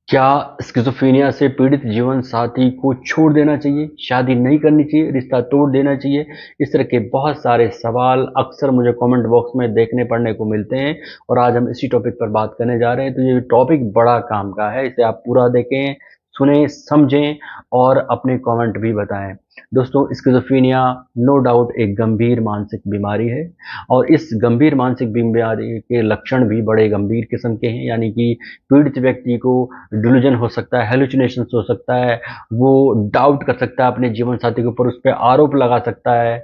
क्या स्किज़ोफ्रेनिया से पीड़ित जीवन साथी को छोड़ देना चाहिए, शादी नहीं करनी चाहिए, रिश्ता तोड़ देना चाहिए? इस तरह के बहुत सारे सवाल अक्सर मुझे कमेंट बॉक्स में देखने पढ़ने को मिलते हैं और आज हम इसी टॉपिक पर बात करने जा रहे हैं। तो ये टॉपिक बड़ा काम का है, इसे आप पूरा देखें, सुनें, समझें और अपने कमेंट भी बताएं। दोस्तों, स्किज़ोफ्रेनिया नो डाउट एक गंभीर मानसिक बीमारी है और इस गंभीर मानसिक बीमारी के लक्षण भी बड़े गंभीर किस्म के हैं, यानी कि पीड़ित व्यक्ति को डिल्यूजन हो सकता है, हेलुसिनेशंस हो सकता है, वो डाउट कर सकता है अपने जीवन साथी के ऊपर, उस पे आरोप लगा सकता है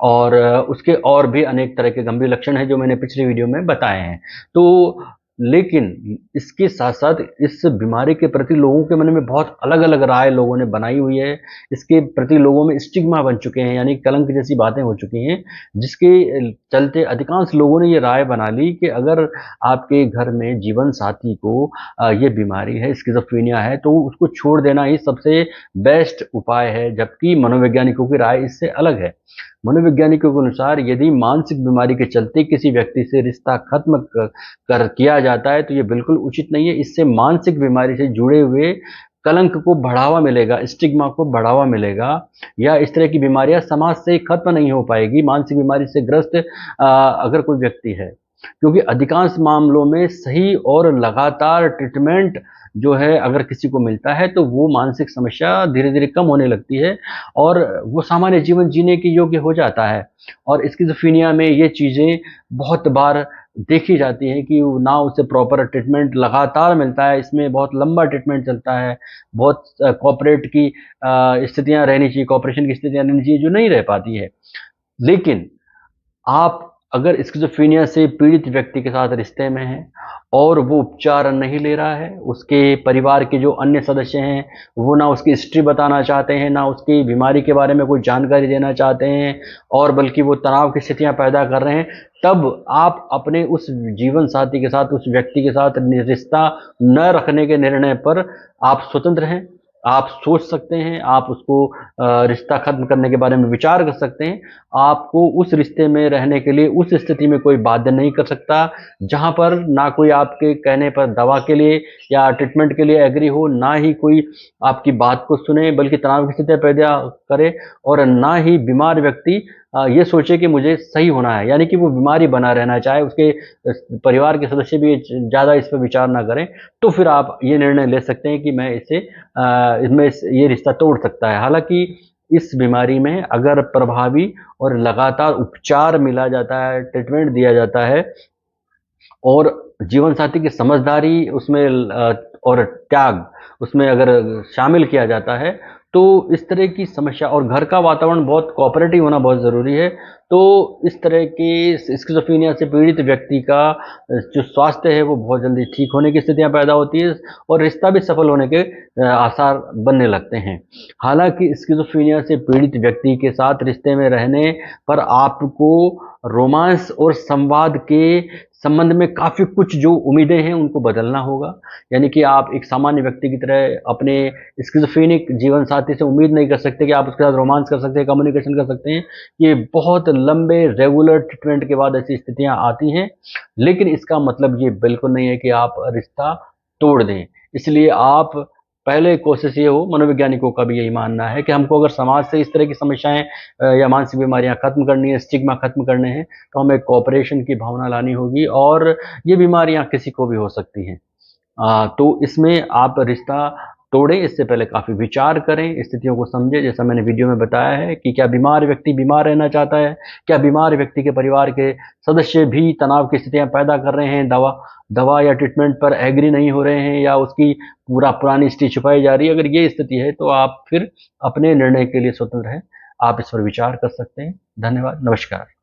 और उसके और भी अनेक तरह के गंभीर लक्षण हैं जो मैंने पिछली वीडियो में बताए हैं। तो लेकिन इसके साथ-साथ इस बीमारी के प्रति लोगों के मन में बहुत अलग-अलग राय लोगों ने बनाई हुई है। इसके प्रति लोगों में स्टिग्मा बन चुके हैं, यानी कलंक जैसी बातें हो चुकी हैं, जिसके चलते अधिकांश लोगों ने ये राय बना ली कि अगर आपके घर में जीवन साथी को ये बीमारी है, स्किज़ोफ्रेनिया है, तो उसको छोड़ देना ही सबसे बेस्ट उपाय है, जबकि मनोवैज्ञानिकों की राय इससे अलग है। मनोवैज्ञानिकों के अनुसार यदि मानसिक बीमारी के चलते किसी व्यक्ति से रिश्ता खत्म कर किया जाता है, तो ये बिल्कुल उचित नहीं है। इससे मानसिक बीमारी से जुड़े हुए कलंक को बढ़ावा मिलेगा, स्टिग्मा को बढ़ावा मिलेगा या इस तरह की बीमारियां समाज से खत्म नहीं हो पाएगी। मानसिक बीमारी से ग्रस्त अगर कोई व्यक्ति है, क्योंकि अधिकांश मामलों में सही और लगातार ट्रीटमेंट जो है अगर किसी को मिलता है तो वो मानसिक समस्या धीरे-धीरे कम होने लगती है और वो सामान्य जीवन जीने के योग्य हो जाता है। और स्किज़ोफ्रेनिया में ये चीज़ें बहुत बार देखी जाती हैं कि ना उसे प्रॉपर ट्रीटमेंट लगातार मिलता है, इसमें बहुत लंबा ट्रीटमेंट चलता है, बहुत कोऑपरेट की स्थितियाँ रहनी चाहिए, कोऑपरेशन की स्थितियाँ रहनी चाहिए जो नहीं रह पाती है। लेकिन आप अगर स्किज़ोफ्रेनिया से पीड़ित व्यक्ति के साथ रिश्ते में हैं और वो उपचार नहीं ले रहा है, उसके परिवार के जो अन्य सदस्य हैं, वो ना उसकी हिस्ट्री बताना चाहते हैं, ना उसकी बीमारी के बारे में कोई जानकारी देना चाहते हैं और बल्कि वो तनाव की स्थितियाँ पैदा कर रहे हैं, तब आप अपने उस जीवन साथी के साथ, उस व्यक्ति के साथ रिश्ता न रखने के निर्णय पर आप स्वतंत्र हैं। आप सोच सकते हैं, आप उसको रिश्ता ख़त्म करने के बारे में विचार कर सकते हैं। आपको उस रिश्ते में रहने के लिए उस स्थिति में कोई बाध्य नहीं कर सकता, जहाँ पर ना कोई आपके कहने पर दवा के लिए या ट्रीटमेंट के लिए एग्री हो, ना ही कोई आपकी बात को सुने, बल्कि तनाव की स्थितियाँ पैदा करे और ना ही बीमार व्यक्ति ये सोचे कि मुझे सही होना है, यानी कि वो बीमारी बना रहना चाहे, उसके परिवार के सदस्य भी ज़्यादा इस पे विचार ना करें, तो फिर आप ये निर्णय ले सकते हैं कि मैं इसे ये रिश्ता तोड़ सकता है। हालाँकि इस बीमारी में अगर प्रभावी और लगातार उपचार मिला जाता है, ट्रीटमेंट दिया जाता है और जीवनसाथी की समझदारी उसमें और त्याग उसमें अगर शामिल किया जाता है, तो इस तरह की समस्या और घर का वातावरण बहुत कोऑपरेटिव होना बहुत ज़रूरी है। तो इस तरह की स्किज़ोफ्रेनिया से पीड़ित व्यक्ति का जो स्वास्थ्य है, वो बहुत जल्दी ठीक होने की स्थितियाँ पैदा होती है और रिश्ता भी सफल होने के आसार बनने लगते हैं। हालाँकि स्किज़ोफ्रेनिया से पीड़ित व्यक्ति के साथ रिश्ते में रहने पर आपको रोमांस और संवाद के संबंध में काफ़ी कुछ जो उम्मीदें हैं उनको बदलना होगा। यानी कि आप एक सामान्य व्यक्ति की तरह अपने स्किज़ोफ्रेनिक जीवन साथी से उम्मीद नहीं कर सकते कि आप उसके साथ रोमांस कर सकते हैं, कम्युनिकेशन कर सकते हैं। ये बहुत लंबे रेगुलर ट्रीटमेंट के बाद ऐसी स्थितियाँ आती हैं, लेकिन इसका मतलब ये बिल्कुल नहीं है कि आप रिश्ता तोड़ दें। इसलिए आप पहले कोशिश ये हो, मनोवैज्ञानिकों का भी यही मानना है कि हमको अगर समाज से इस तरह की समस्याएँ या मानसिक बीमारियाँ खत्म करनी है, स्टिग्मा खत्म करने हैं, तो हमें कोऑपरेशन की भावना लानी होगी और ये बीमारियाँ किसी को भी हो सकती हैं। तो इसमें आप रिश्ता तोड़ें, इससे पहले काफ़ी विचार करें, स्थितियों को समझें, जैसा मैंने वीडियो में बताया है कि क्या बीमार व्यक्ति बीमार रहना चाहता है? क्या बीमार व्यक्ति के परिवार के सदस्य भी तनाव की स्थितियाँ पैदा कर रहे हैं, दवा दवा या ट्रीटमेंट पर एग्री नहीं हो रहे हैं या उसकी पुरानी हिस्ट्री छुपाई जा रही है? अगर ये स्थिति है, तो आप फिर अपने निर्णय के लिए स्वतंत्र हैं। आप इस पर विचार कर सकते हैं। धन्यवाद, नमस्कार।